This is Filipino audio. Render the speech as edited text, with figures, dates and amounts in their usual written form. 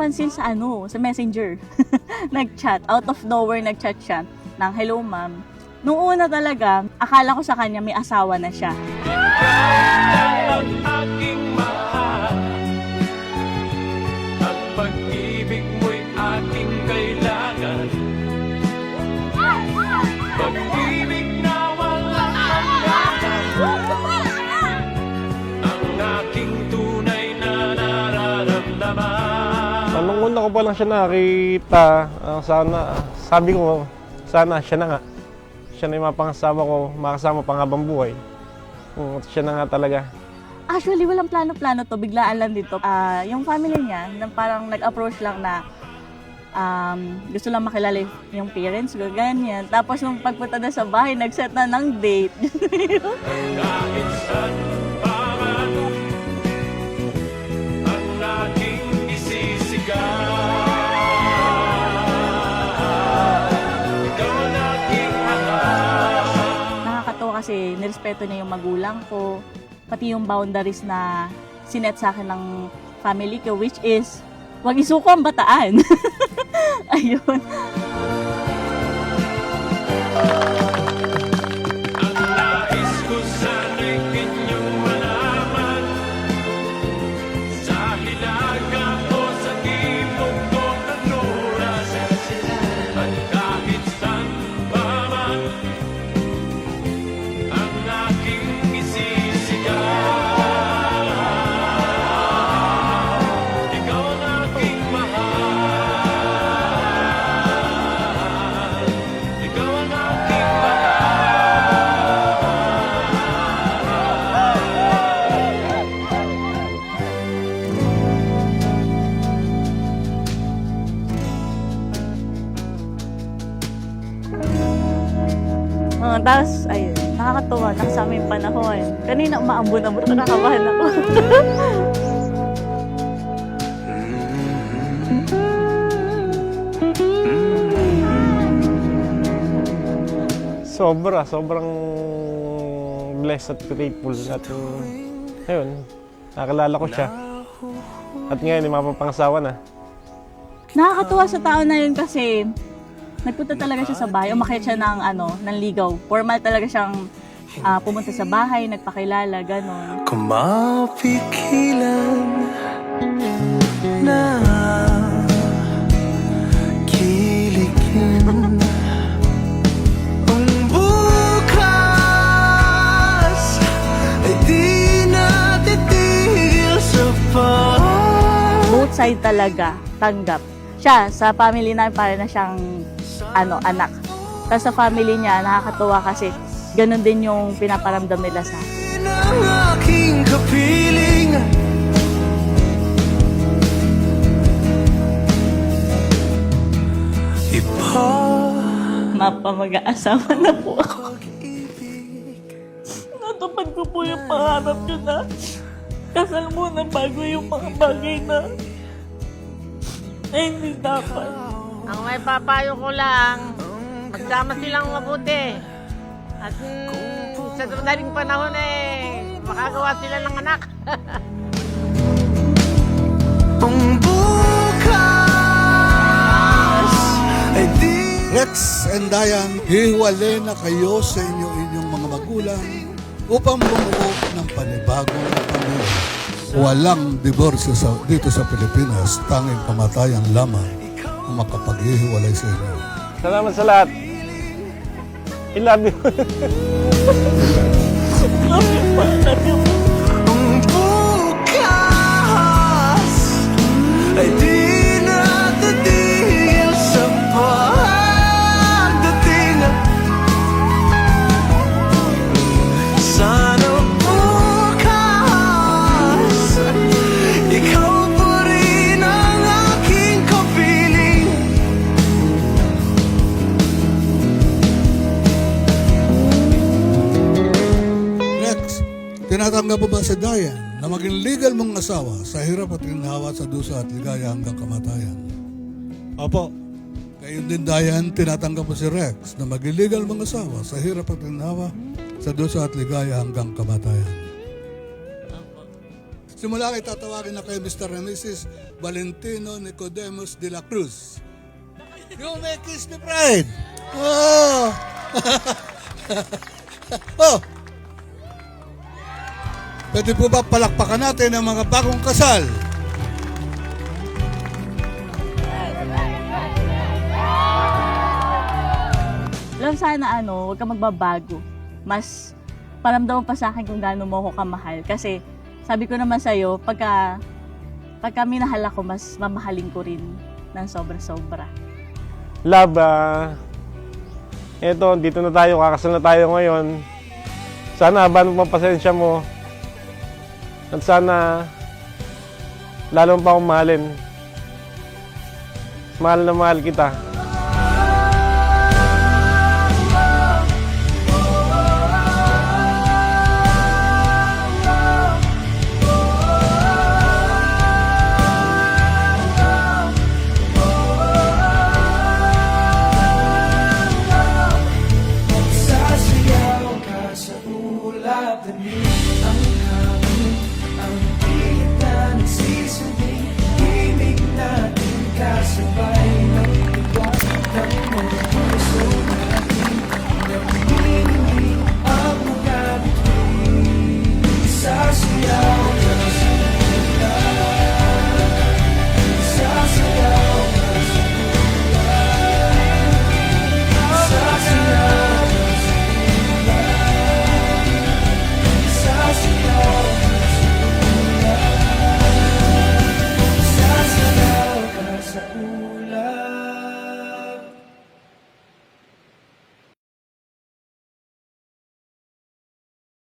napansin sa sa Messenger. Nag-chat, out of nowhere nag-chat siya ng, "Hello ma'am." Nung una talaga, akala ko sa kanya may asawa na siya. Ang aking mahal, ang pag-ibig mo'y aking kailangan. Pag-ibig na walang hanggan, ang aking tunay na nararamdaman. Nung una ko pa lang siya nakita, sabi ko, sana siya na nga. Siya na yung mapangasawa ko, makasama pang habang buhay. Siya na nga talaga. Actually, walang plano-plano to. Biglaan lang dito. Yung family niya, parang nag-approach lang na gusto lang makilala yung parents ko, ganyan. Tapos nung pagpunta na sa bahay, nag-set na ng date. Kahit saan pa man, ang aking isisigaw. Ikaw ang aking mahal. Nakakatawa kasi nirespeto niya yung magulang ko, pati yung boundaries na sinet sa akin ng family ko, which is, wag isuko ang bataan. Ayun. Ang nais ko sana'y inyong malaman, sa hilaga o sa ibog ko ng oras, at kahit saan pa man, ang aking isisigaw. Ikaw ang aking mahal, ikaw ang aking Tapos, ayun, nakakatuwa, nakasama yung panahon. Kanina umaambon-ambon, nakakabahan ako. Sobrang blessed at grateful. At ayun, nakalala ko siya. At ngayon, yung mapapangasawa na. Nakakatuwa sa tao na yun kasi nagpunta talaga siya sa bahay, umakyat siya ng ligaw. Formal talaga siyang pumunta sa bahay, nagpakilala, gano'n. Kung mapigilan na kiligin ang bukas ay di natitigil sa Both side talaga, tanggap. Siya, sa family namin, para na siyang anak. Tapos sa family niya, nakakatuwa kasi ganun din yung pinaparamdam nila sa akin. ang aking kapiling. Mapa, mag-aasawa na po ako. Natupad ko po yung pangarap niyo na kasal muna bago yung mga bagay na hindi dapat. Ang may papayo ko lang, magsama silang mabuti. At sa daling panahon makagawa sila ng anak. Ang bukas ay di. Rex and Dayan, hiwalay na kayo sa inyong mga magulang upang bumuo ng panibagong pamilya. Walang diborsyo dito sa Pilipinas, tanging kamatayan lamang ang makapaghihiwalay sa inyo. Salamat sa lahat. I love you. Ang bukas ay di natitigil sa pagdating. Sana bukas ikaw pa rin ang aking kapiling. Rex, tinatanggap mo ba si Dayan na maging legal mong asawa sa hirap at ginhawa, sa dusa at ligaya hanggang kamatayan? Opo. Ngayon din, Dayan, tinatanggap mo si Rex na maging legal mong asawa sa hirap at ginhawa, sa dusa at ligaya hanggang kamatayan. Simula kay tatawagin na kay Mr. and Mrs. Valentino Nicodemus de la Cruz. You may kiss me, pride! Oh! Oh! Pwede po ba palakpakan natin ang mga bagong kasal? Love, sana huwag ka magbabago. Mas paramdaman pa sa akin kung gaano mo ako kamahal. Kasi sabi ko naman sa'yo, pagka minahal ako, mas mamahalin ko rin ng sobra-sobra. Love, eto, dito na tayo, kakasal na tayo ngayon. Sana habang mapasensya mo. At sana lalo pa akong mahalin. Mahal na mahal kita.